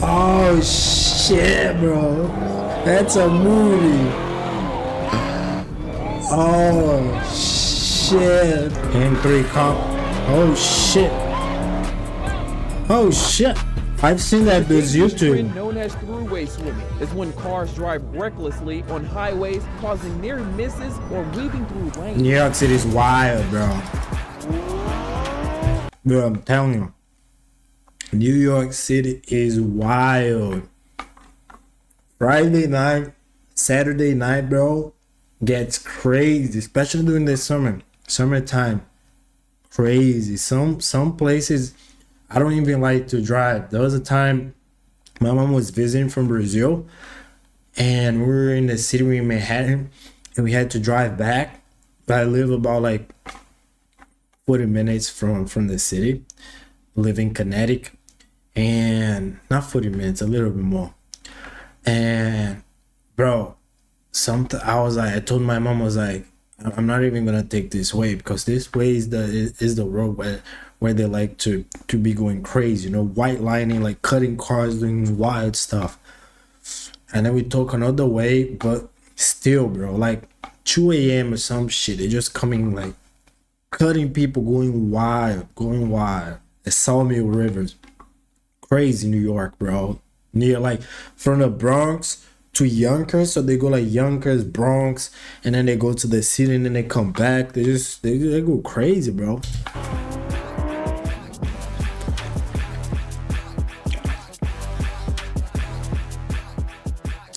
Oh shit, bro. That's a movie. Oh shit. N3 comp. Oh shit. Oh shit. I've seen that dude's YouTube. Known as throughway swimming is when cars drive recklessly on highways, causing near misses or weaving through lanes. New York City's wild, bro. Bro, I'm telling you. New York City is wild. Friday night, Saturday night, bro, gets crazy, especially during the summertime. Crazy. Some places I don't even like to drive. There was a time my mom was visiting from Brazil, and we were in the city in Manhattan, and we had to drive back. I live about like 40 minutes from the city. Live in Connecticut, and not 40 minutes, a little bit more. And bro, I told my mom, I was like, I'm not even gonna take this way, because this way is the road where they like to be going crazy, you know, white lining, like cutting cars, doing wild stuff. And then we took another way, but still, bro, like 2 a.m. or some shit, they're just coming, like cutting people, going wild. The Sawmill Rivers. Crazy New York, bro. Near like from the Bronx to Yonkers. So they go like Yonkers, Bronx, and then they go to the city, and then they come back. They go crazy, bro.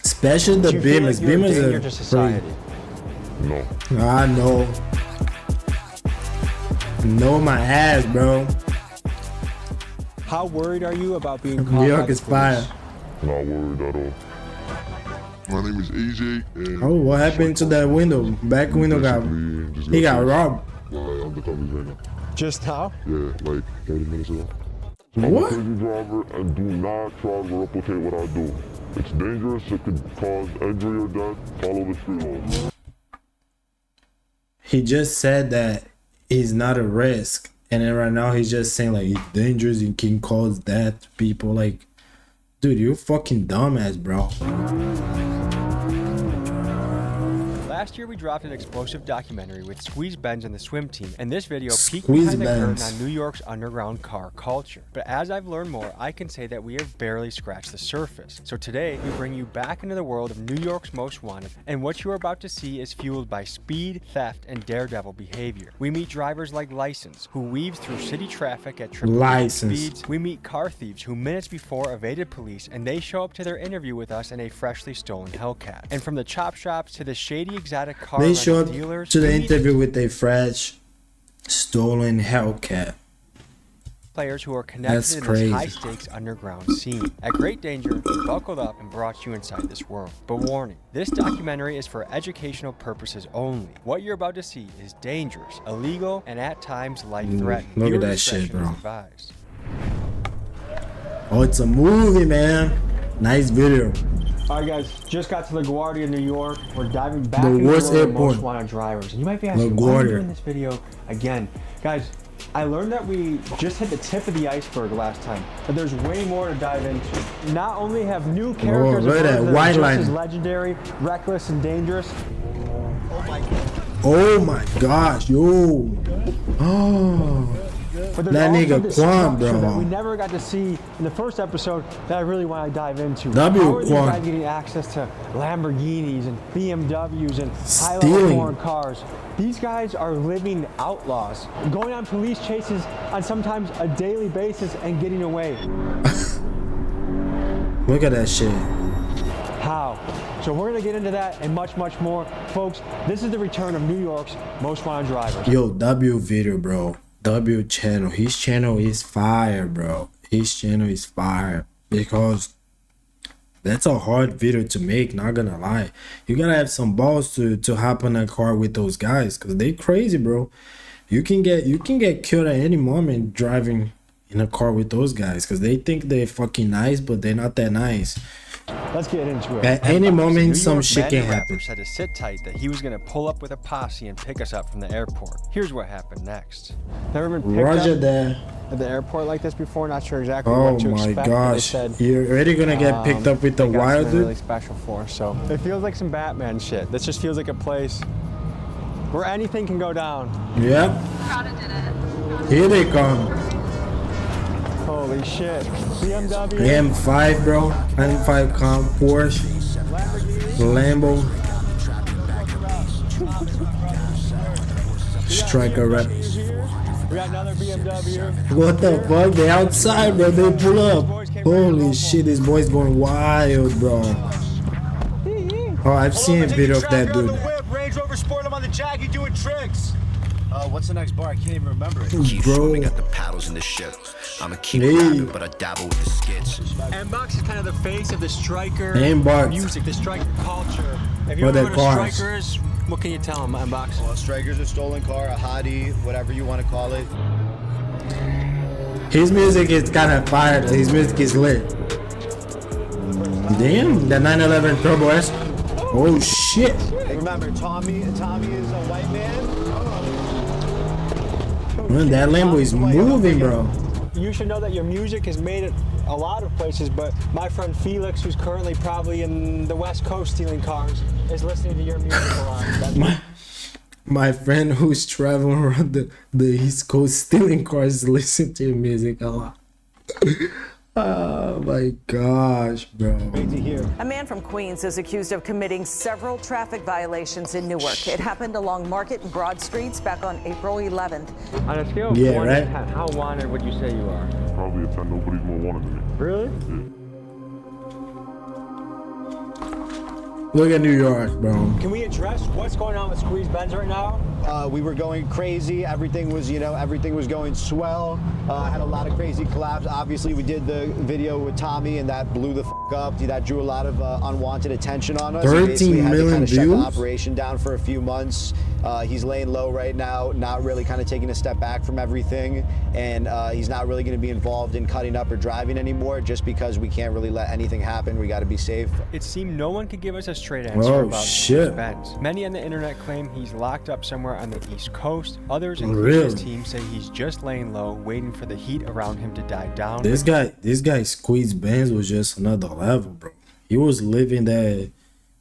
Especially the Beamers. Beamers are to society. No. I know. Know my ass, bro. How worried are you about being caught? New York is fire. Not worried at all. My name is AJ. And oh, what happened to that window? Back window got robbed. Undercovers right now. Just how? Yeah, like 30 minutes ago. What? I'm a crazy driver, and do not try to replicate what I do. It's dangerous. It could cause injury or death. Follow the street laws. He just said that he's not a risk, and then right now he's just saying like it's dangerous and can cause death to people. Like, dude, you're fucking dumbass, bro. Last year we dropped an explosive documentary with Squeeze Benz and the swim team, and this video peeked behind the curtain on New York's underground car culture. But as I've learned more, I can say that we have barely scratched the surface. So today we bring you back into the world of New York's most wanted, and what you are about to see is fueled by speed, theft, and daredevil behavior. We meet drivers like License, who weaves through city traffic at triple speeds. We meet car thieves who minutes before evaded police, and they show up to their interview with us in a freshly stolen Hellcat. And from the chop shops to the shady exotic car they show up dealers, to the interview with a fresh stolen Hellcat. Players who are connected in this high-stakes underground scene. At great danger, we buckled up and brought you inside this world. But warning, this documentary is for educational purposes only. What you're about to see is dangerous, illegal, and at times life-threatening. Look at that shit, bro. Oh, it's a movie, man. Nice video. All right, guys, just got to LaGuardia, New York. We're diving back into the world of most wanted drivers. And you might be asking, why are we doing this video again? Guys, I learned that we just hit the tip of the iceberg last time, but there's way more to dive into. Not only have new characters that are just as legendary, reckless, and dangerous. Oh my gosh, yo. Oh. But that nigga Quan, bro. That we never got to see in the first episode that I really want to dive into. How are these guys getting access to Lamborghinis and BMWs and high-level foreign cars? These guys are living outlaws, going on police chases on sometimes a daily basis and getting away. Look at that shit. How? So we're gonna get into that and much, much more. Folks, this is the return of New York's most wanted drivers. Yo, W video, bro. W channel. His channel is fire, bro. His channel is fire. Because that's a hard video to make, not gonna lie. You gotta have some balls to hop on a car with those guys, because they crazy, bro. You can get killed at any moment driving in a car with those guys, because they think they're fucking nice, but they're not that nice. Let's get into it. At any moment, some shit can happen. Said to sit tight that he was gonna pull up with a posse and pick us up from the airport. Here's what happened next. Roger that. at the airport like this before. Not sure exactly Oh what to my expect. But they gosh. said, You're already gonna get picked up with the they got wild something dude? really special for us. So it feels like some Batman shit. This just feels like a place where anything can go down. Yep. Here they come. Holy shit. BMW. M5, bro. M5 comp, Porsche, Lambo, Striker rep. We got another BMW. What the fuck? They outside, bro. They pull up. Holy shit, this boy's going wild, bro. Oh, I've seen a video of that dude. Range Rover Sport, I'm on the Jackie doing tricks. What's the next bar? I can't even remember it. Keep Bro. swimming at the paddles in the ship. I'ma keep Hey. rapping, but I dabble with the skits. M-Box is kind of the face of the striker M-Box. music, the striker culture. If you What don't that know what a cars? striker is, what can you tell them, M-Box? Well, a striker's a stolen car, a hottie, whatever you want to call it. His music is kind of fire. His music is lit. Damn, the 911 Turbo S. Oh shit. Remember, Tommy is a white man. Man, that Lambo is moving, bro. You should know that your music is made at a lot of places, but my friend Felix, who's currently probably in the West Coast stealing cars, is listening to your music a lot. My friend who's traveling around the East Coast stealing cars listen to your music a lot. Oh my gosh, bro. A man from Queens is accused of committing several traffic violations in Newark. It happened along Market and Broad Streets back on April 11th. On a scale of Yeah, 1 right? to 10, how wanted would you say you are? Probably a 10. Nobody's more wanted than me. Really? Look at New York, bro. Can we address what's going on with Squeeze Benz right now? We were going crazy. Everything was going swell. Had a lot of crazy collabs. Obviously, we did the video with Tommy, and that blew the up. That drew a lot of unwanted attention on us. 13 had to million kind of shut the views? operation down for a few months. He's laying low right now, not really kind of taking a step back from everything, and he's not really going to be involved in cutting up or driving anymore, just because we can't really let anything happen. We got to be safe. It seemed no one could give us a straight answer Oh, about shit. Squeeze Benz. Many on the internet claim he's locked up somewhere on the East Coast. Others, including Really? his team, say he's just laying low, waiting for the heat around him to die down. This guy Squeeze Benz was just another level, bro. He was living that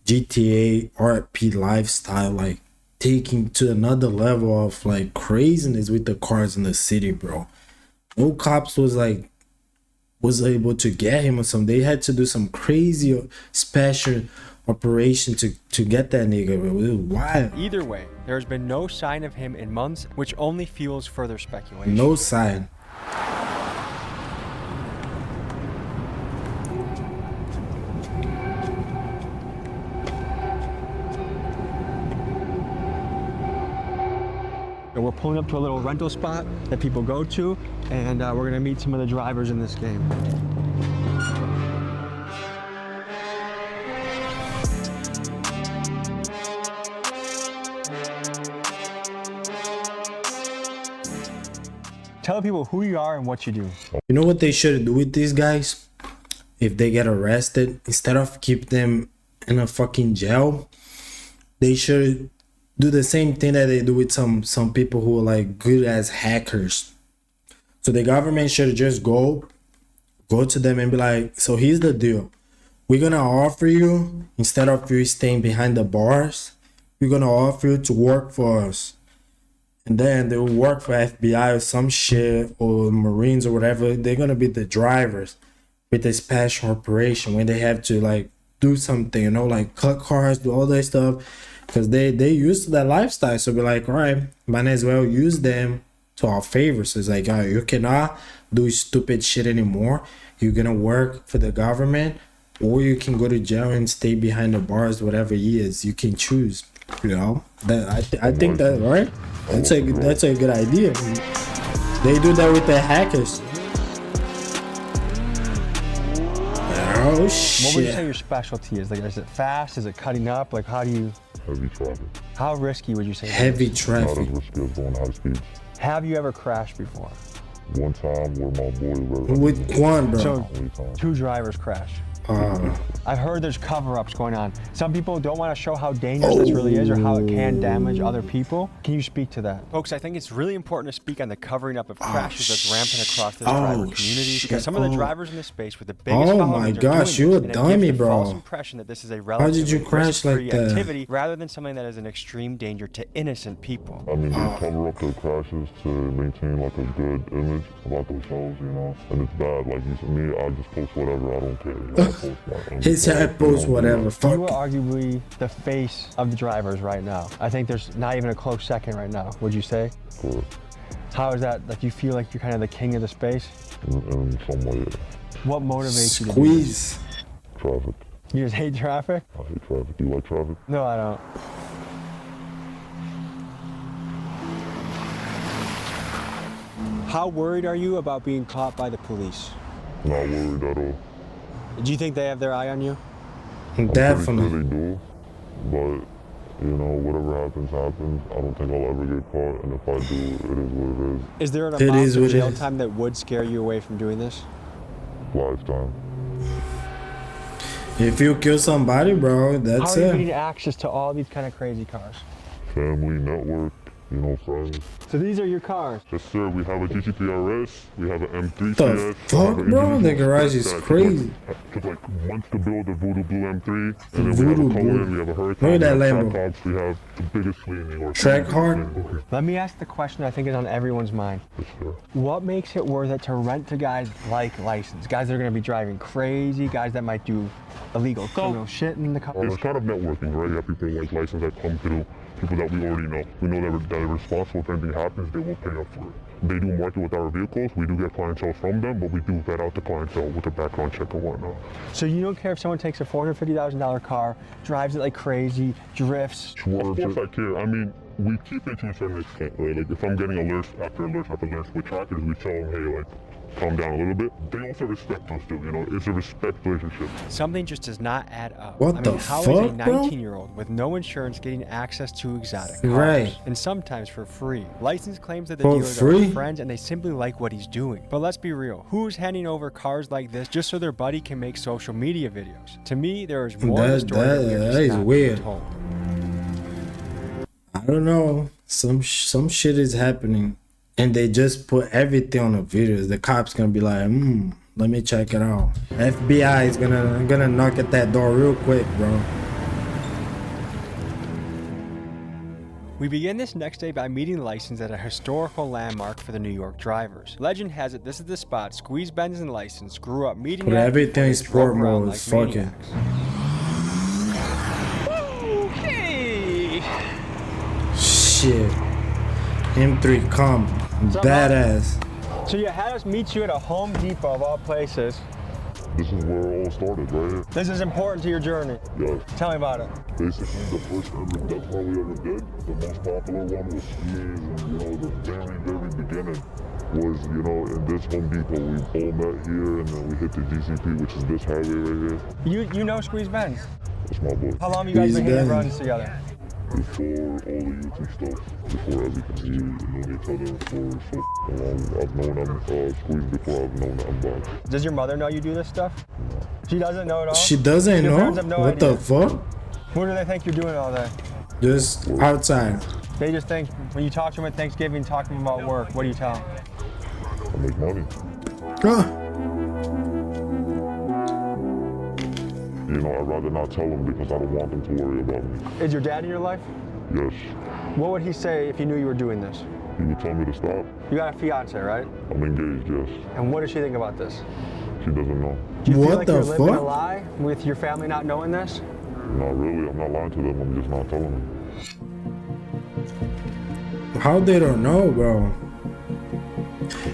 GTA RP lifestyle, like taking to another level of like craziness with the cars in the city, bro. No cops was able to get him or something. They had to do some crazy special operation to get that nigga, bro. It was wild. Either way, there's been no sign of him in months, which only fuels further speculation. No sign. And we're pulling up to a little rental spot that people go to, and we're gonna meet some of the drivers in this game. Tell people who you are and what you do. You know what they should do with these guys? If they get arrested, instead of keep them in a fucking jail, they should do the same thing that they do with some people who are like good as hackers. So the government should just go to them and be like, so here's the deal. We're gonna offer you, instead of you staying behind the bars, we're gonna offer you to work for us. And then they'll work for FBI or some shit, or Marines or whatever. They're gonna be the drivers with the special operation when they have to like do something, you know, like cut cars, do all that stuff, because they used to that lifestyle. So be like, all right, might as well use them to our favor. So it's like, all right, you cannot do stupid shit anymore. You're gonna work for the government, or you can go to jail and stay behind the bars, whatever it is. You can choose, you know. That I think that, right? That's a good idea. They do that with the hackers. Oh What would you shit. say your specialty is? Like, is it fast? Is it cutting up? Like, how do you? Heavy traffic. How risky would you say? that Heavy Not as traffic. risky as going high speed. is? Have you ever crashed before? One time where my boy read With Quan, bro. So, two drivers crashed. I've heard there's cover-ups going on. Some people don't want to show how dangerous this really is or how it can damage other people. Can you speak to that? Folks, I think it's really important to speak on the covering up of crashes that's rampant across this driver community, because some of the drivers in this space with the biggest followings are doing this, you a and it dummy, gives the bro. false impression that this is a relatively risk-free activity rather than something that is an extreme danger to innocent people. I mean, they cover up their crashes to maintain like a good image about themselves, you know, and it's bad. Like me, I just post whatever, I don't care. You know, I post his head post whatever. You Fuck. are arguably the face of the drivers right now. I think there's not even a close second right now, would you say? Correct. How is that? Like, you feel like you're kind of the king of the space? In some way, yeah. What motivates you to do Squeeze. Traffic. You just hate traffic? I hate traffic. Do you like traffic? No, I don't. How worried are you about being caught by the police? Not worried at all. Do you think they have their eye on you? Definitely. Pretty sure they do, but you know, whatever happens, happens. I don't think I'll ever get caught, and if I do, it is what it is. Is there an It amount is of what it jail is. time that would scare you away from doing this? Lifetime. If you kill somebody, bro, that's How are you it. getting access to all these kind of crazy cars? Family, network, you know, friends. So these are your cars? Yes, sir. We have a GTP RS. We have an M3 The CS. fuck, bro? The garage is crazy. Took like months to build the Voodoo Blue M3, and then we Voodoo have a Blue. Cullinan, we have a Hurricane, Look at that we have Lambo. Trackhawks, we have the biggest fleet in New York. Track hard. Okay. Let me ask the question I think is on everyone's mind. Yes, sir. What makes it worth it to rent to guys like License? Guys that are going to be driving crazy, guys that might do illegal criminal shit in the car. It's kind of networking, right? You have people like License that come through, people that we already know. We know that they're responsible if anything happens, they will pay up for it. They do market with our vehicles. We do get clientele from them, but we do vet out the clientele with a background check and whatnot. So you don't care if someone takes a $450,000 car, drives it like crazy, drifts? Of course I care. I mean, we keep it to a certain extent, right? Like if I'm getting alerts after alerts after alerts with trackers, we tell them, hey, like, calm down a little bit. They also respect us too, you know? It's a respect relationship. Something just does not add up. What the how fuck, is a bro? 19-year-old with no insurance getting access to exotic cars? Right. And sometimes for free. License claims that the For dealers free? are friends and they simply like what he's doing. But let's be real. Who's handing over cars like this just so their buddy can make social media videos? To me, there is more of a story that we are just that is not being weird. told. I don't know. Some shit is happening, and they just put everything on the videos. The cops gonna be like, let me check it out. FBI is gonna knock at that door real quick, bro. We begin this next day by meeting License at a historical landmark for the New York drivers. Legend has it this is the spot Squeeze Benz and License grew up meeting Put at everything in before they drove sport around mode. like Fuck it. maniacs. Okay. Shit. M3 come. Badass. So you had us meet you at a Home Depot of all places. This is where it all started, right here. This is important to your journey. Yes. Tell me about it. Basically, the first ever death row we ever did, the most popular one was skiing, and, you know, the very beginning was, you know, in this Home Depot. We all met here, and then we hit the GCP, which is this highway right here. You know Squeeze Benz. That's my boy. How long have you guys Squeeze been hitting Benz. runs together? Before all the YouTube stuff, before everything, we've known each other for so long. I've known him, Squeeze before I've known him back. Does your mother know you do this stuff? She doesn't know at all? She doesn't Your know? parents have no What idea. the fuck? What do they think you're doing all day? Just outside. They just think, when you talk to them at Thanksgiving, talk to them about work, what do you tell them? I make money. Ah, You know, I'd rather not tell them because I don't want them to worry about me. Is your dad in your life? Yes. What would he say if he knew you were doing this? He would tell me to stop. You got a fiance, right? I'm engaged, yes. And what does she think about this? She doesn't know. Do you What feel like the you're living a fuck? lie with your family not knowing this? Not really. I'm not lying to them. I'm just not telling them. how they don't know, bro?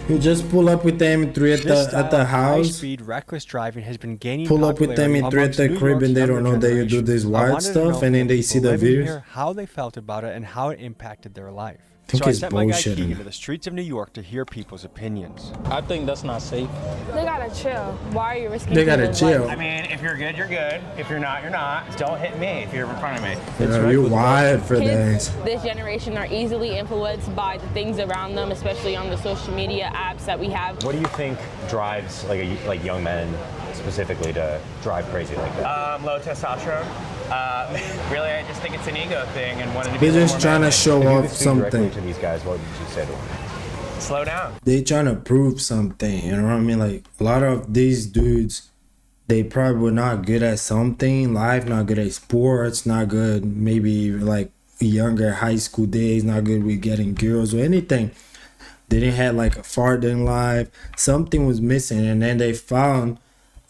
You just pull up with the M3 at the house. High-speed, reckless driving has been gaining Pull up with them popularity in threat amongst the New crib York's and they don't younger know that you do generation. this I wild wanted to know stuff and then from they see people the living videos. here how they felt about it and how it impacted their life. think So I it's sent my guy bullshit. Keegan to the streets of New York to hear people's opinions. I think that's not safe. They gotta chill. Why are you risking They gotta people's chill. lives? I mean, if you're good, you're good. If you're not, you're not. Don't hit me if you're in front of me. You're wired for Kids that. this generation are easily influenced by the things around them, especially on the social media apps that we have. What do you think drives like young men specifically to drive crazy like that? Low testosterone. Really, I just think it's an ego thing and wanting to be. They're just trying to show If you off could speak directly something. to these guys, what would you say to them? Slow down. They trying to prove something. You know what I mean? Like a lot of these dudes, they probably were not good at something. Life, not good at sports, not good. Maybe like younger high school days, not good with getting girls or anything. They didn't have like a farther in life. Something was missing, and then they found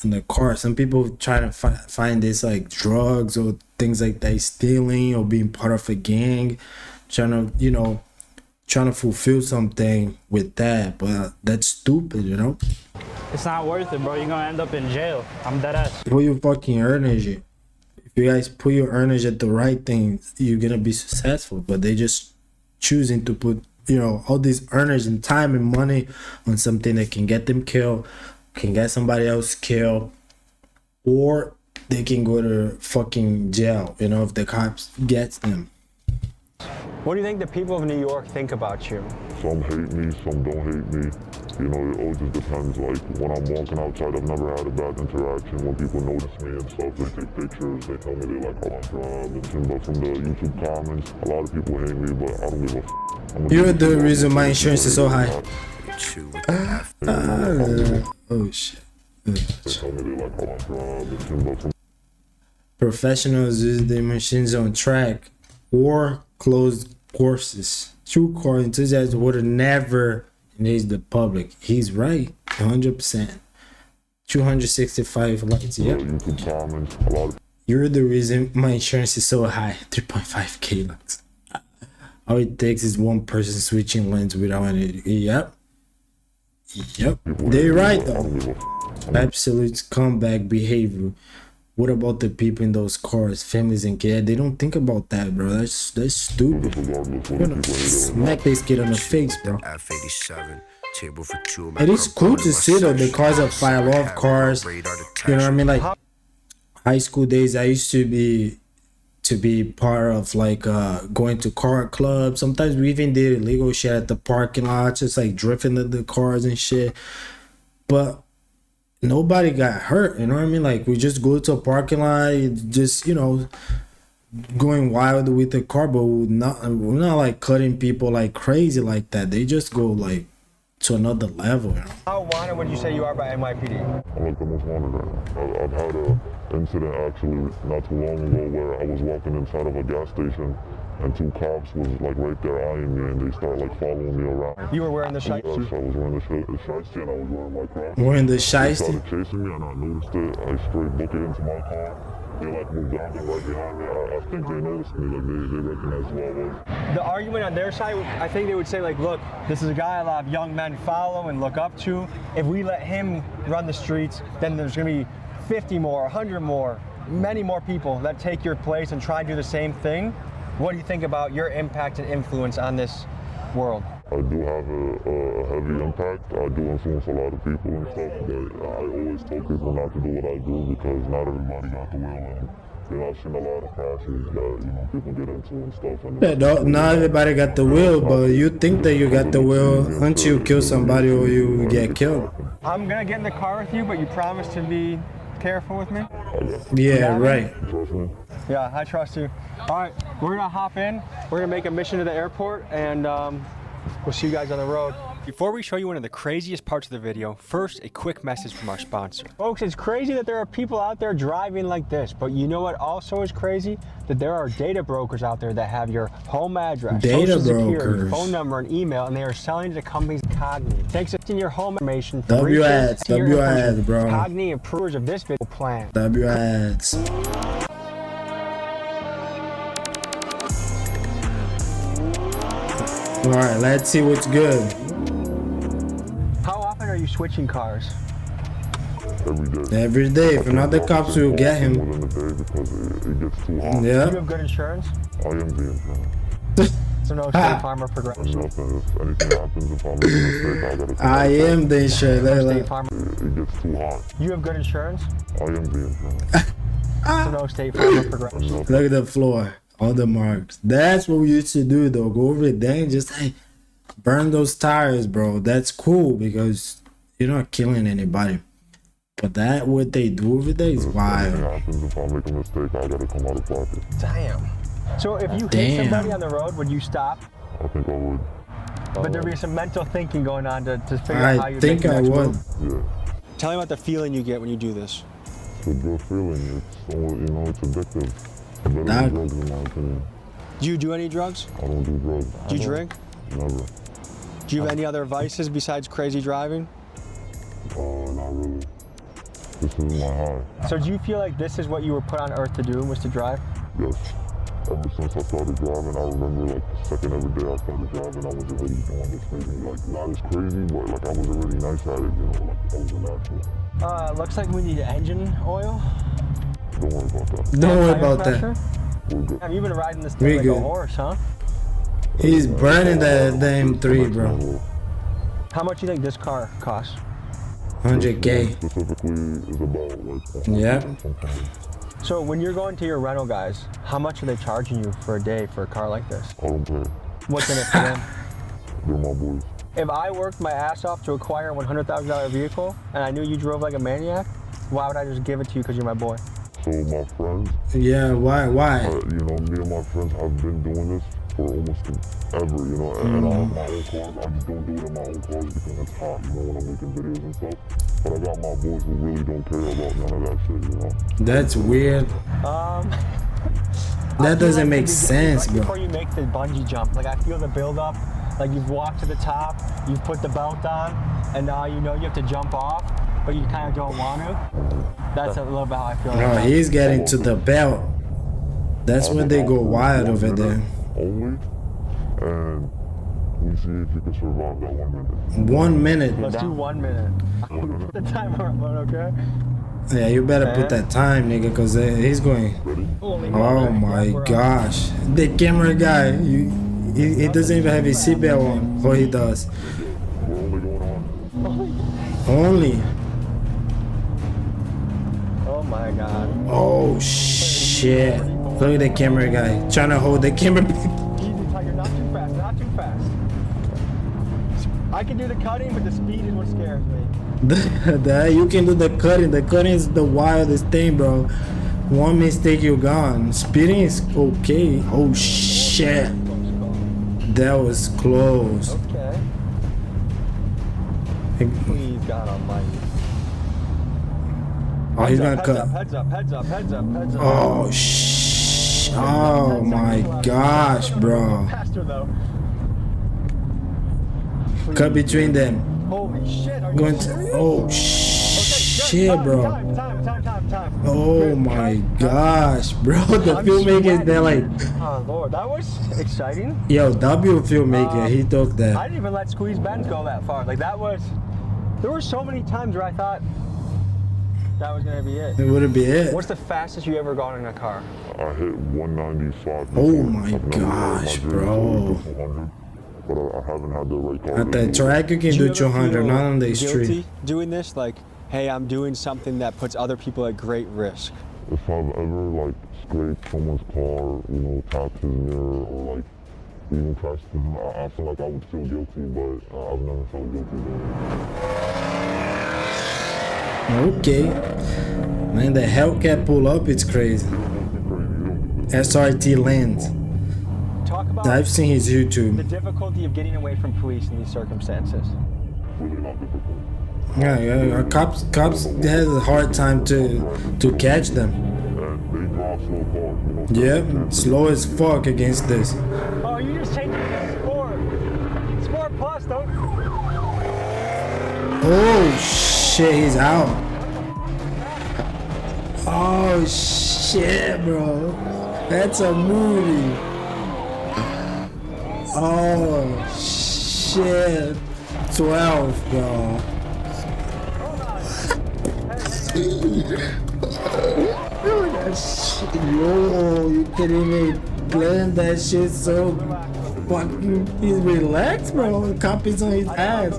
in the car. Some people try to find this like drugs or things like that, stealing or being part of a gang, trying to fulfill something with that, but that's stupid, you know? It's not worth it, bro. You're gonna end up in jail. I'm dead ass. Put your fucking energy. If you guys put your energy at the right things, you're gonna be successful. But they just choosing to put, all this energy and time and money on something that can get them killed, can get somebody else killed, or they can go to fucking jail, if the cops gets them. What do you think the people of New York think about you? Some hate me, some don't hate me. It all just depends. Like when I'm walking outside, I've never had a bad interaction. When people notice me and stuff, they take pictures, they tell me they like how I drive. But from the YouTube comments, a lot of people hate me, but I don't give a f. You're the reason my insurance is so high. Oh shit. Professionals use their machines on track or closed courses. True car enthusiasts would have never engaged the public. He's right, 100%. 265 likes. Yep. You're the reason my insurance is so high. 3.5k likes. All it takes is one person switching lanes without any. Yep. They're right though. Absolute scumbag behavior. What about the people in those cars, families and kids? They don't think about that, bro. That's stupid. You're gonna smack this kid on the face, bro. It is cool to see though the cars that fire off cars. You know what I mean? Like high school days, I used to be part of like going to car clubs. Sometimes we even did illegal shit at the parking lot, just like drifting the cars and shit. But nobody got hurt, you know what I mean? Like we just go to a parking lot, just going wild with the car, but we're not like cutting people like crazy like that. They just go like to another level. How wanted would you say you are by NYPD? I'm like the most wanted right now. I've had an incident actually not too long ago where I was walking inside of a gas station and two cops was like right there eyeing me and they started like following me around. You were wearing the shiesty? Yes, I was wearing the shiesty and I was wearing my cross. Wearing the They shiesty? started chasing me and I noticed it. I straight booked it into my car. They like moved down and right behind me. I think they noticed me, like they recognized who I was. The argument on their side, I think they would say like, look, this is a guy a lot of young men follow and look up to. If we let him run the streets, then there's gonna be 50 more, 100 more, many more people that take your place and try to do the same thing. What do you think about your impact and influence on this world? I do have a heavy impact. I do influence a lot of people and stuff, but I always tell people not to do what I do because not everybody got the will. And I've seen a lot of crashes that people get into and stuff. And Yeah, not everybody got the will, but you think that you got the will until you kill somebody or you get killed. I'm gonna get in the car with you, but you promise to be careful with me? Yeah, right. Yeah, I trust you. All right, we're gonna hop in. We're gonna make a mission to the airport, and we'll see you guys on the road. Before we show you one of the craziest parts of the video, first a quick message from our sponsor. Folks, it's crazy that there are people out there driving like this, but you know what also is crazy? That there are data brokers out there that have your home address, social security, phone number, and email, and they are selling to companies Cogni. Thanks to your home information. W ads, bro. Cogni approvers of this video plan. W ads. All right, let's see what's good. How often are you switching cars? Every day. If not, the cops will get him. Within the day because it gets too hot. Yeah. Do you have good insurance? I am the insurance. So no State Farm or Progressive. Nothing. If anything happens, if I'm making a mistake, I gotta come I out of am the insurance. No Look, State look. Farm. it gets too hot. You have good insurance. I am the insurance. So no State Farm or Progressive. Look at the floor. All the marks. That's what we used to do though. Go over there and just hey, burn those tires, bro. That's cool because you're not killing anybody. But that what they do over there is If wild. anything happens, if I make a mistake, I gotta come out of pocket. Damn. So if you hit Damn. somebody on the road, would you stop? I think I would. But there'd be some mental thinking going on to figure out how I you think make the I next would. move. Yeah. Tell me about the feeling you get when you do this. It's a good feeling. It's, you know, it's addictive. Better That- than drugs, in my opinion. Do you do any drugs? I don't do drugs. Do you drink? Never. Do you have any other vices besides crazy driving? Not really. This is my high. So do you feel like this is what you were put on earth to do, was to drive? Yes. Ever since I started driving, I remember like the second every day I started driving, I was already doing this thing. Like not as crazy, but like I was already nice at it, you know, like I was a natural. Looks like we need engine oil. Don't worry about that. Don't worry Tire about pressure? that. We're good. Have you been riding this We thing like good. a horse, huh? He's burning the M3, bro. How much do you think this car costs? 100K. Specifically is about like Yeah. sometimes. So when you're going to your rental guys, how much are they charging you for a day for a car like this? I don't care. What's in it for them? They're my boys. If I worked my ass off to acquire a $100,000 vehicle and I knew you drove like a maniac, why would I just give it to you because you're my boy? So my friends, Yeah, why? you know, me and my friends have been doing this for almost ever, you know, and I have my own cars. I just don't do it in my own cars because it's hot, you know, when I'm making videos and stuff. But I got my boys who really don't care about none of that shit, you know. That's weird. That doesn't make sense, right bro. before you make the bungee jump, like I feel the build up, like you've walked to the top, you've put the belt on, and now you know you have to jump off, but you kind of don't want to. That's a little bit how I feel. No, he's getting to the belt. That's when they go wild over there. Only, and we see if you can survive that 1 minute. 1 minute. Let's do 1 minute. Put the timer up, okay? Yeah, you better put that time, nigga, cause he's going. Oh my gosh, the camera guy, he doesn't even have his seatbelt on. Oh, he does. We're only going on. Only. Oh my god. Oh shit! Look at the camera guy trying to hold the camera. Easy, Tiger, not too fast, not too fast. I can do the cutting, but the speed is what scares me. You can do the cutting. The cutting is the wildest thing, bro. One mistake, you're gone. Speeding is okay. Oh shit! That was close. Okay. Please, God Almighty. Oh, he's gonna cut. Heads up, heads up, heads up, heads up. Oh oh my gosh, bro. Faster though. Cut between them. Holy shit, are you Going to, serious? oh Okay, shit, good. bro. Time. Oh Good. my gosh, bro. The I'm filmmakers, they're like, Oh Lord, that was exciting. yo, W filmmaker, he took I that. didn't even let Squeeze Benz go that far. Like that was, there were so many times where I thought that was gonna be it. It wouldn't be it. What's the fastest you ever gone in a car? I hit 195. Oh before. my I've never had gosh, my dreams bro. always to 200, but I haven't had the right car. At the track, you can do 200, not on the street. Guilty doing this? Like, hey, I'm doing something that puts other people at great risk. If I've ever like scraped someone's car, you know, tapped his mirror, or like even crashed him, I feel like I would feel guilty, but I've never felt guilty doing it. Okay. Man, the Hellcat pull up, it's crazy. SRT Lens. Talk about I've seen his the YouTube. difficulty of getting away from police in these circumstances. Really not difficult. Yeah. Cops has a hard time to catch them. And they drive slow cars, you know. Yeah, slow as fuck against this. Oh, you just changed it to sport. Sport plus, don't. Oh shit, he's out. Oh shit, bro. That's a movie. Oh shit. 12, bro. That shit, yo, you can't even plan that shit so. fucking, he's relaxed, bro. The cop is on his ass.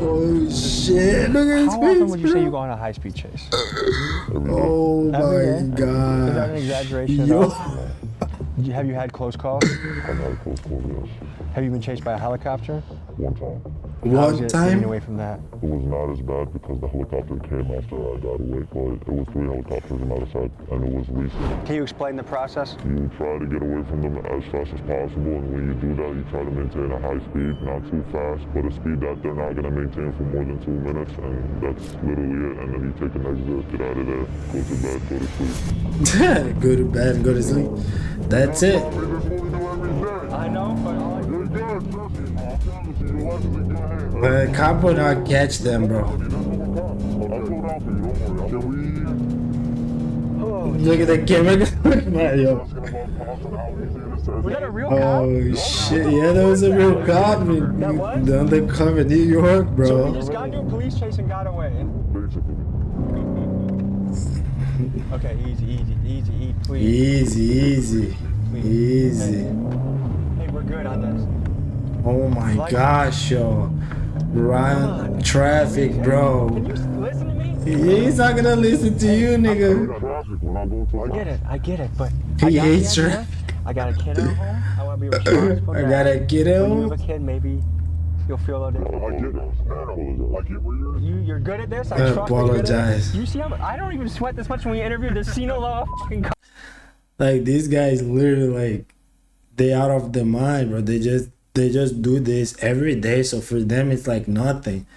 Oh shit! Look at his How face, often would you say bro. you go on a high-speed chase? Oh Every my day? god! Is that an exaggeration? Yo. Have you had close calls? I've had a close call, yes. Have you been chased by a helicopter? One time. How's One it time? getting away from that? It was not as bad because the helicopter came after I got away, but it was 3 helicopters on either side, and it was recent. Can you explain the process? You try to get away from them as fast as possible, and when you do that, you try to maintain a high speed, not too fast, but a speed that they're not going to maintain for more than 2 minutes, and that's literally it. And then you take an exit, get out of there, go to bed, go to sleep. Go to bed and go to sleep. That's it. I know, but all You're good, trust me. I promise you, your life is in good hands. The cop will not catch them, bro. I'll slow down for you, don't worry. Can we... Look at the camera. Yo. Was that a real cop? Oh shit! Yeah, that was a real cop. That was? The undercover New York, So we bro. just got into a police chase and got away. Basically. Okay, easy, please. Easy. Hey, we're good on this. Oh my gosh, yo. Ryan, traffic, Can bro. you listen to me? He's not gonna listen to you, nigga. I get it, but He I got hates the her. idea. I got a kid at home. I want to be responsible. I dad. got a kiddo. When you have a kid, maybe you'll feel a little I get it. You're good at this. I I trust that you're good at apologize. it. You see how I don't even sweat this much when we interview. There's no law fucking. Like these guys, literally, like they out of their mind, bro. They just do this every day. So for them, it's like nothing.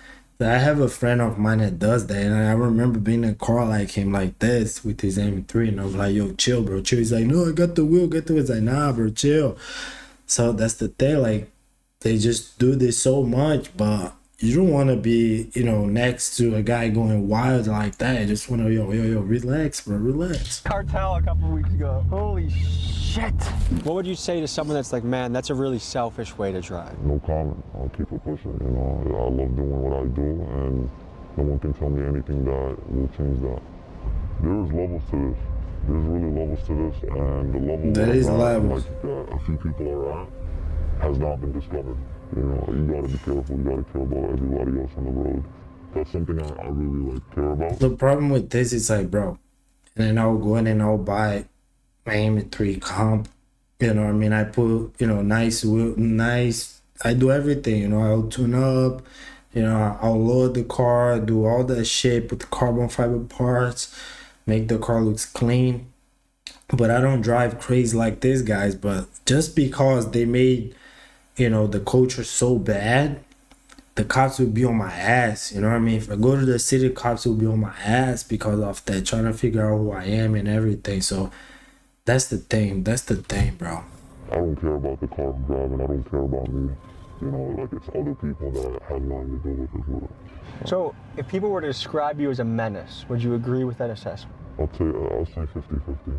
I have a friend of mine that does that, and I remember being in a car like him, like this, with his M3, and I was like, "Yo, chill, bro, chill." He's like, "No, I got the wheel, get to it." It's like, "Nah, bro, chill." So that's the thing. Like they just do this so much, but you don't want to be, next to a guy going wild like that. You just want to, yo, relax, bro, relax. Cartel a couple weeks ago. Holy shit. What would you say to someone that's like, man, that's a really selfish way to drive? No comment. I'll keep it pushing. I love doing what I do, and no one can tell me anything that will change that. There's levels to this. There's really levels to this, and the level There is levels. like that a few people are at has not been discovered. You gotta be careful. You gotta care about everybody else on the road. That's something I really care about. The problem with this is like, bro, and then I'll go in and I'll buy my M3 comp. You know what I mean? I put, nice wheel, nice. I do everything. I'll tune up. I'll load the car, do all that shit, put the carbon fiber parts, make the car looks clean. But I don't drive crazy like these guys. But just because they made, the culture so bad, the cops will be on my ass. You know what I mean? If I go to the city, cops will be on my ass because of that, trying to figure out who I am and everything. So that's the thing, bro. I don't care about the car I'm driving. I don't care about me. It's other people that have nothing to do with this world. So, if people were to describe you as a menace, would you agree with that assessment? I'll say 50-50.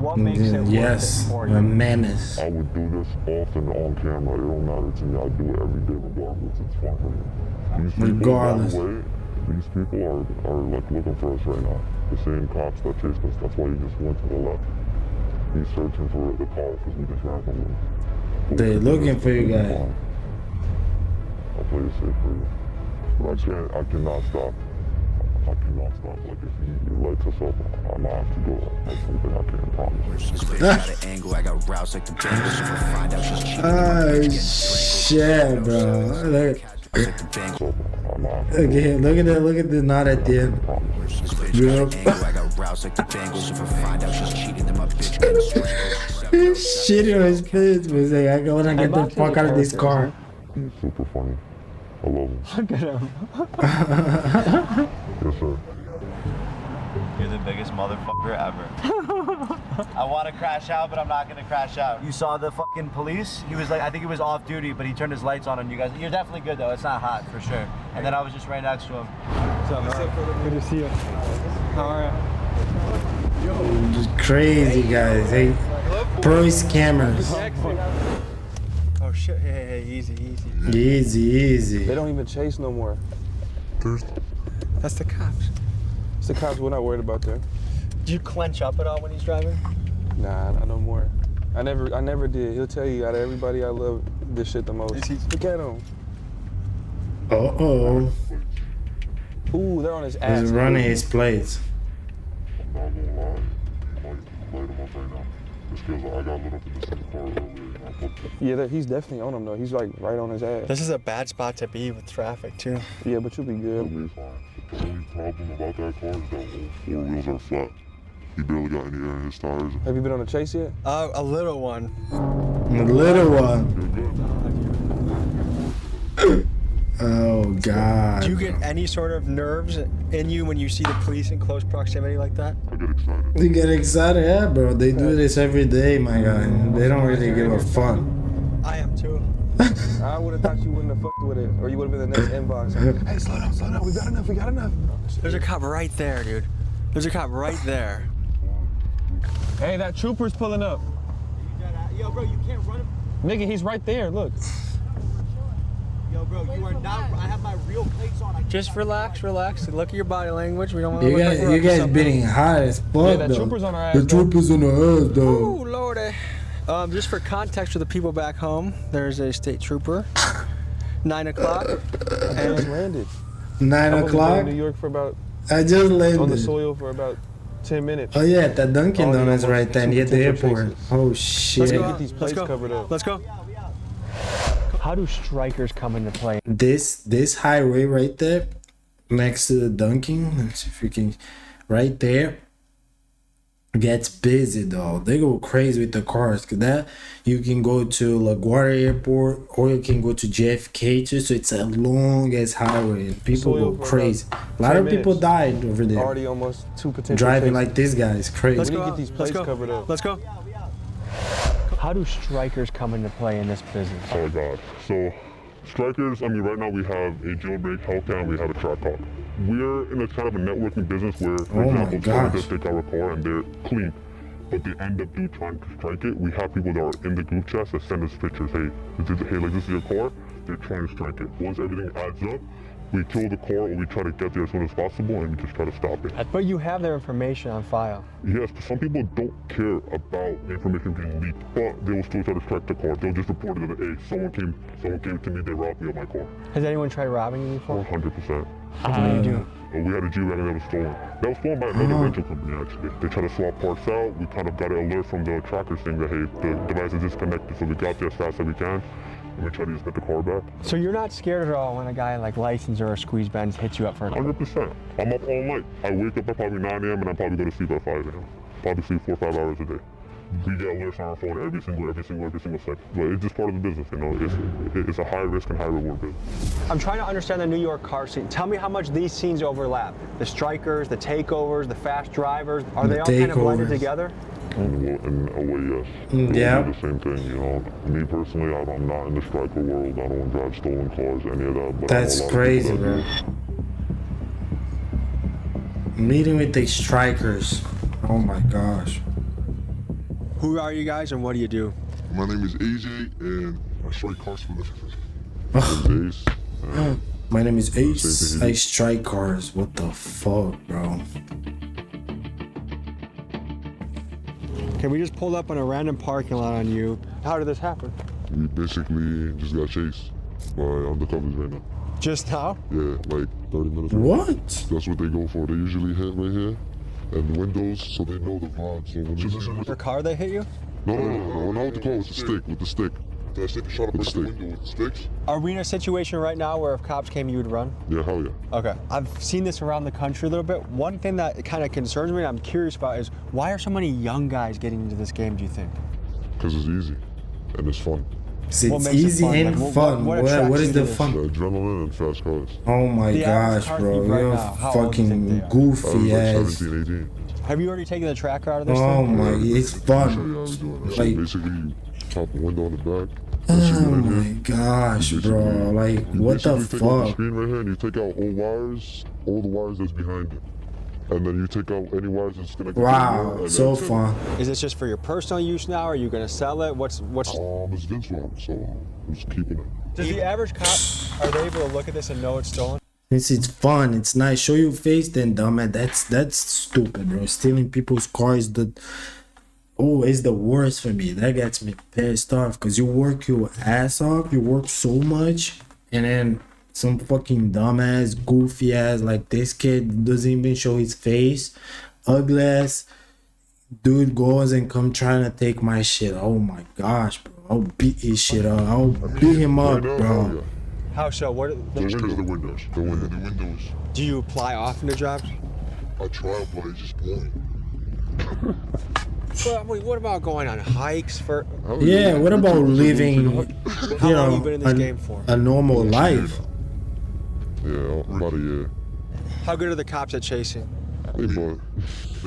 What makes it worth Yes, it for a you? menace. I would do this often on camera. It don't matter to me. I do it every day regardless. It's fun for me. These people, Regardless. by the way, these people are like looking for us right now. The same cops that chased us. That's why he just went to the left. He's searching for the car because we just ran from him. They're looking for you guys. I'll play it safe for you. But I cannot stop. I cannot stop. Like if you lights us up, I might have to go. That's something I can't promise. Oh shit, bro. Okay, look at the knot at the end. He's shitting on his face, but he's like, I wanna get the fuck out of this car. He's super funny. I love him. Look at him. Yes, sir. You're the biggest motherfucker ever. I want to crash out, but I'm not going to crash out. You saw the fucking police? He was like, I think he was off duty, but he turned his lights on you guys. You're definitely good, though. It's not hot, for sure. And then I was just right next to him. What's up, man? Good to see you. How are you? Just crazy guys. Hey, pro scammers. Oh shit! Hey, easy. Easy. They don't even chase no more. That's the cops. It's the cops. We're not worried about that. Do you clench up at all when he's driving? Nah, I know more. I never did. He'll tell you out of everybody I love this shit the most. Look at him. Uh-oh. Ooh, they're on his ass. He's running his plates. I'm not gonna lie. I'm like, light him up right now. Just because I got lit up in the same car earlier. Yeah, he's definitely on him though. He's like right on his ass. This is a bad spot to be with traffic too. Yeah, but you'll be good. You'll be fine. The only problem about that car is that all 4 wheels are flat. He barely got any air in his tires. Have you been on a chase yet? A little one. A little one. Oh, God. Do you get any sort of nerves in you when you see the police in close proximity like that? I get excited. You get excited? Yeah, bro. They do this every day, my guy. They don't really give a fuck. I am too. I would have thought you wouldn't have fucked with it, or you would have been the next inbox. Hey, slow down. We got enough. There's a cop right there, dude. There's a cop right there. Hey, that trooper's pulling up. Yo, bro, you can't run him. Nigga, he's right there, look. Yo, bro, you are not. I have my real plates on. Just relax. Look at your body language. We don't want to. You guys being high as fuck, yeah, that though. trooper's on our ass. The trooper's on our ass, though. Oh, lordy. Just for context for the people back home, there's a state trooper. 9 o'clock. And just landed. 9 o'clock? In New York for about. I just landed. On the soil for about 10 minutes. Oh, yeah, that Dunkin' Donuts right there near the airport. Oh, shit. Let's get these plates covered up. Let's go. How do strikers come into play? This highway right there, next to the Dunkin', let's see if you can, right there, gets busy though. They go crazy with the cars. Cause that you can go to LaGuardia Airport or you can go to JFK too. So it's a long ass highway. People go crazy. A lot of people died over there. Already almost 2 potential driving cases. like this guy is crazy. Let's go. Get these plates covered up. Let's go. How do strikers come into play in this business? Oh God. So strikers, I mean right now we have a jailbreak, Hellcat, we have a track hawk. We're in a kind of a networking business where, for example, someone does take our car and they're clean, but they end up trying to strike it. We have people that are in the group chats that send us pictures. Hey, this is your car. They're trying to strike it. Once everything adds up, we kill the car or we try to get there as soon as possible and we just try to stop it. But you have their information on file. Yes, but some people don't care about the information being leaked, but they will still try to strike the car. They'll just report it that, hey, someone came to me, they robbed me of my car. Has anyone tried robbing you before? 100%. What do you do? We had a G-Wagon that was stolen. That was stolen by another rental company, actually. They tried to swap parts out. We kind of got an alert from the tracker saying that, hey, the device is disconnected, so we got there as fast as we can. And we try to just get the car back. So you're not scared at all when a guy like License or a Squeeze Benz hits you up for it? 100%. I'm up all night. I wake up at probably 9 a.m. and I probably go to sleep at 5 a.m. Probably sleep 4 or 5 hours a day. We get alerts on our phone every single second. But it's just part of the business, you know. It's a high risk and high reward business. I'm trying to understand the New York car scene. Tell me how much these scenes overlap. The strikers, the takeovers, the fast drivers. Are they all kind of blended together? In a way, yes. Yeah. The same thing, you know. Me personally, I'm not in the striker world. I don't drive stolen cars, any of that. But that's crazy, bro. Meeting with the strikers. Oh my gosh. Who are you guys and what do you do? My name is AJ and I strike cars for the Ace. My name is Ace. I strike cars. What the fuck, bro? Okay, we just pulled up on a random parking lot on you. How did this happen? We basically just got chased by undercovers right now. Just now? Yeah, like 30 minutes ago. What? That's what they go for. They usually hit right here and the windows so they know the vibe. So when they see the car they hit you? No, not with the car, with the stick, with the stick. That stick shot up the window with the sticks. Are we in a situation right now where if cops came, you would run? Yeah, hell yeah. Okay. I've seen this around the country a little bit. One thing that kind of concerns me and I'm curious about is why are so many young guys getting into this game, do you think? Because it's easy and it's fun. See, it's easy and fun. What is the fun? The adrenaline and fast cars. Oh my gosh, bro. You're fucking goofy ass. 17, 18. Have you already taken the tracker out of this thing? Oh my, it's fun. Like, basically, you top the window on the back. Oh my gosh, bro. Like, what the fuck? You take out the screen right here and you take out all the wires that's behind it. And then you take out any wires that's connected. Wow, so fun. Is this just for your personal use now? Or are you gonna sell it? What's? It's Vince one, so I'm just keeping it. Does the average cop, are they able to look at this and know it's stolen? Since it's fun, it's nice. Show your face, then dumbass. That's stupid, bro. Stealing people's cars is the worst for me. That gets me pissed off because you work your ass off, you work so much, and then some fucking dumbass, goofy ass like this kid doesn't even show his face, ugly ass dude goes and come trying to take my shit. Oh my gosh, bro. I'll beat his shit up. I'll beat him up, bro. How so? What are The windows. The windows. Do you apply often to jobs? I try, but it's just boring. Well, wait, what about going on hikes for? Yeah, what about living, How long have you been in this game for? a normal life? Yeah, about a year. How good are the cops at chasing? They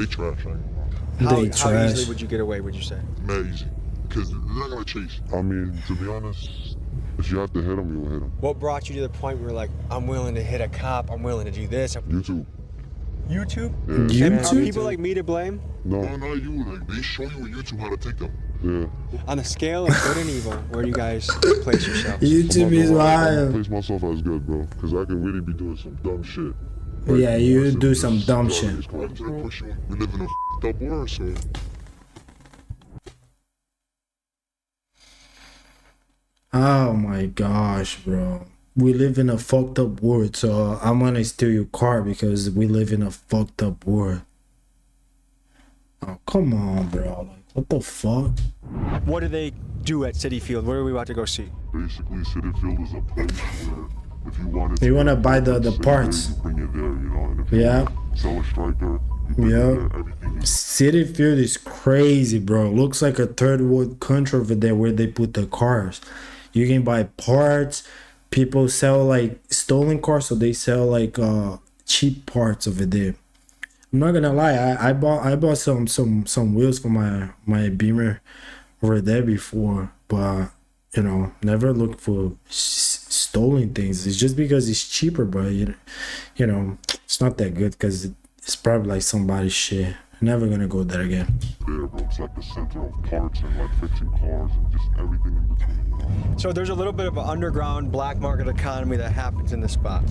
trash, ain't How trash. easily would you get away, would you say? mad easy. Because they're not gonna chase. I mean, to be honest, if you have to hit them, you will hit them. What brought you to the point where you're like, I'm willing to hit a cop, I'm willing to do this? YouTube. YouTube? Yeah. And are people like me to blame? No, not you. Like, they show you on YouTube how to take them. Yeah. On the scale of good and evil, where do you guys place yourselves? YouTube is I wild. place myself as good, bro. Because I could really be doing some dumb shit. Yeah, you do some dumb shit. We live in a f***ed up world, so. Oh my gosh, bro. We live in a fucked up world, so I'm gonna steal your car because we live in a fucked up world. Oh, come on, bro. Like, what the fuck? What do they do at City Field? What are we about to go see? Basically, City Field is a place where if you wanted You wanna buy the parts. you bring it there, you know. And if you Yeah. sell a striker, Yeah. everything is City Field is crazy, bro. Looks like a third world country over there where they put the cars. You can buy parts. People sell like stolen cars, so they sell like cheap parts over there. I'm not gonna lie, I bought some wheels for my Beamer over there before, but you know, never look for stolen things. It's just because it's cheaper, but you know, it's not that good because it's probably like somebody's shit. Never gonna go there again. there, bro. It's like the center of parts and like fixing cars and just everything in between. You know? So there's a little bit of an underground black market economy that happens in this spot.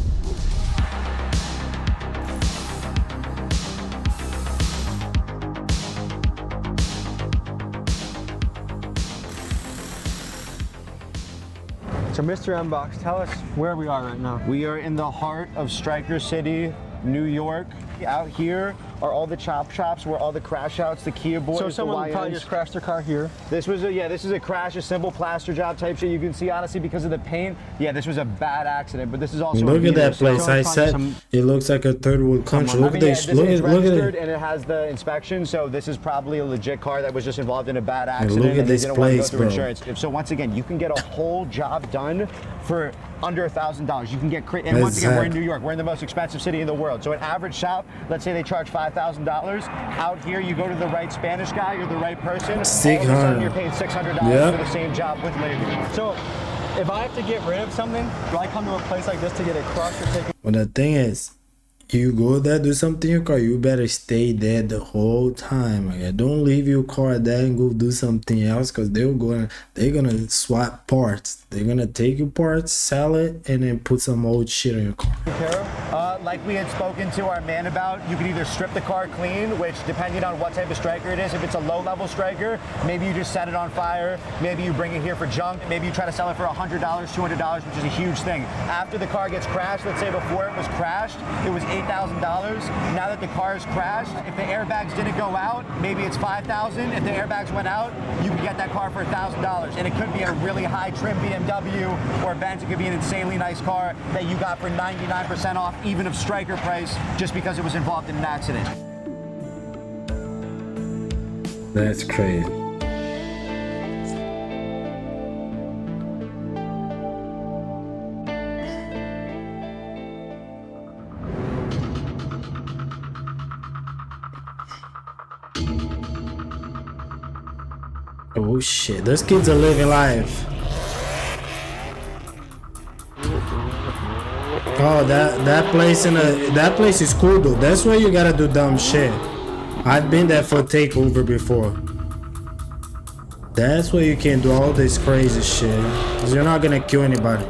So Mr. Mbox, tell us where we are right now. We are in the heart of Striker City, New York. Out here are all the chop shops where all the crash outs, the Kia boys, So someone the probably YNs. just crashed their car here. This was this is a crash, a simple plaster job type shit. You can see honestly because of the paint. Yeah, this was a bad accident, but this is also Look a at that Vito, so place. I said it looks like a third world country. Look at this. it's Look at registered it. and it has the inspection, so this is probably a legit car that was just involved in a bad accident. Look at and they this didn't want to go place, through bro. insurance. So once again, you can get a whole job done for under $1,000. You can get and once again, we're in New York. We're in the most expensive city in the world. So an average shop, let's say they charge $5,000. Out here, you go to the right Spanish guy, you're the right person. All of a sudden, you're paying $600 for the same job with labor. So if I have to get rid of something, do I come to a place like this to get it crushed or taken? But the thing is, you go there, do something in your car, you better stay there the whole time. Like, don't leave your car there and go do something else, because they're gonna swap parts. They're gonna take your parts, sell it, and then put some old shit in your car. Like we had spoken to our man about, you can either strip the car clean, which depending on what type of striker it is, if it's a low-level striker, maybe you just set it on fire, maybe you bring it here for junk, maybe you try to sell it for $100, $200, which is a huge thing. After the car gets crashed, let's say before it was crashed, it was $8,000. Now that the car is crashed, if the airbags didn't go out, maybe it's $5,000. If the airbags went out, you can get that car for $1,000. And it could be a really high trim BMW or Benz. It could be an insanely nice car that you got for 99% off, even of striker price, just because it was involved in an accident. That's crazy. Oh shit, those kids are living life. Oh, that place is cool though. That's where you gotta do dumb shit. I've been there for takeover before. That's where you can do all this crazy shit, 'cause you're not gonna kill anybody.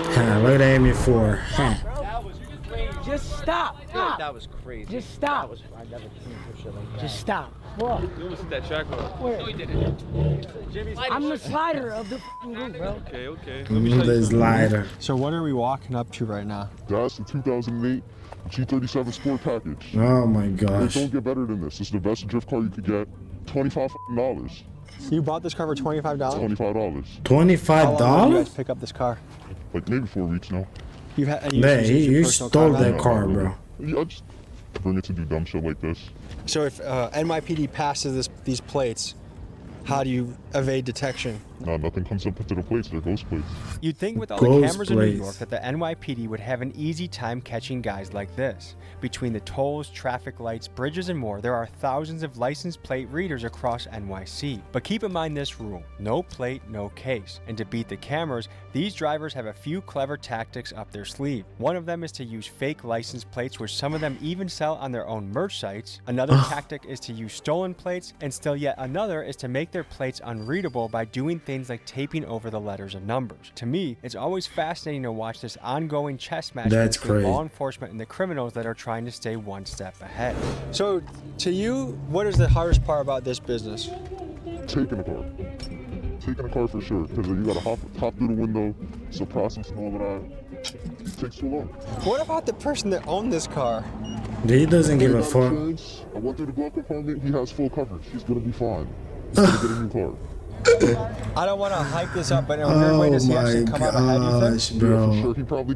Look at that M4. That was crazy. Just stop. Stop. That was crazy. Just stop. That was, I never seen some shit like that. Just stop. What? You almost hit that track car. Where? No, he didn't. I'm the slider of the f***ing group, bro. Okay. This lighter. So what are we walking up to right now? That's the 2008 G37 Sport package. Oh my It gosh. don't get better than this. It's the best drift car you could get. $25. You bought this car for $25? $25. How long did you $25? guys pick up this car? Like maybe 4 weeks now. Man, you stole that car, bro. Yeah, I just bring it to do dumb shit like this. So if NYPD passes these plates, how do you evade detection? Nah, nothing comes up into the plates. They're ghost plates. You'd think with all the cameras in New York that the NYPD would have an easy time catching guys like this. Between the tolls, traffic lights, bridges, and more, there are thousands of license plate readers across NYC. But keep in mind this rule: no plate, no case. And to beat the cameras, these drivers have a few clever tactics up their sleeve. One of them is to use fake license plates, which some of them even sell on their own merch sites. Another tactic is to use stolen plates, and still yet another is to make their plates unreadable by doing things like taping over the letters and numbers. To me, it's always fascinating to watch this ongoing chess match between law enforcement and the criminals that are trying to stay one step ahead. So, to you, what is the hardest part about this business? Taking a car. Taking a car for sure. Because you gotta hop through the window, it's a process and all of that. It takes too long. What about the person that owned this car? He doesn't give a fuck. I went through the glove compartment, he has full coverage. He's gonna be fine. He's gonna get a new car. I don't want to hype this up, but in a weird way, does he actually come out ahead, you think? Bro. Yeah, for sure. He probably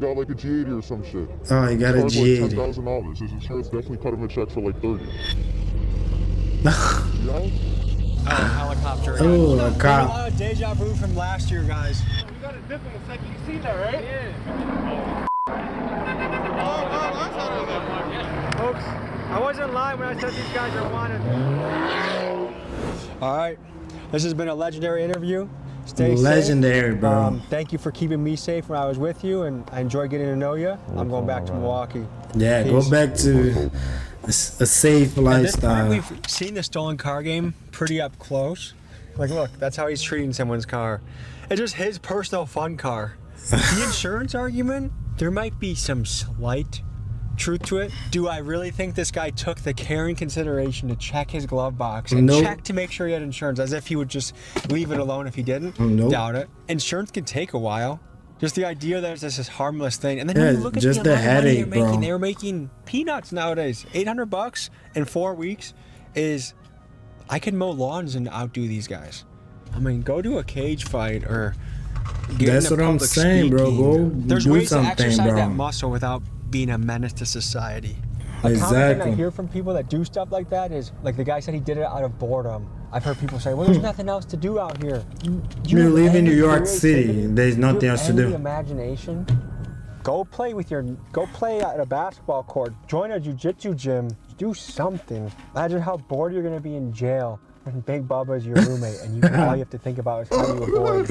got like a G80 or some shit. Oh, he got a G80. Like $10,000. His insurance definitely cut him a check for like 30. Helicopter. Oh, a A cop. lot of deja vu from last year, guys. You got a dip in a second. You seen that, right? Yeah. Folks, I wasn't lying when I said these guys are wanted. All right, this has been a legendary interview. Stay legendary, safe. bro. Thank you for keeping me safe when I was with you, and I enjoyed getting to know you. I'm going back to Milwaukee. Yeah, Peace. go back to a safe lifestyle. We've seen the stolen car game pretty up close. Like, look, that's how he's treating someone's car. It's just his personal fun car. The insurance argument, there might be some slight truth to it. Do I really think this guy took the care and consideration to check his glove box and check to make sure he had insurance, as if he would just leave it alone if he didn't? Nope. Doubt it. Insurance can take a while. Just the idea that it's just this harmless thing. And then Yeah, when you look at just the the amount of money headache, they're making, bro. they're making peanuts nowadays. $800 in 4 weeks is, I could mow lawns and outdo these guys. I mean, go to a cage fight or get That's into what I'm public saying, bro. speaking. Go There's do ways something, to exercise bro. that muscle without being a menace to society. A common thing Exactly. I hear from people that do stuff like that is, like the guy said he did it out of boredom. I've heard people say, well, there's nothing else to do out here. You live in New York creativity? City. There's nothing else to Any do. imagination? Go play at a basketball court. Join a jiu-jitsu gym. Do something. Imagine how bored you're gonna be in jail when Big Bubba is your roommate and all you have to think about is how you avoid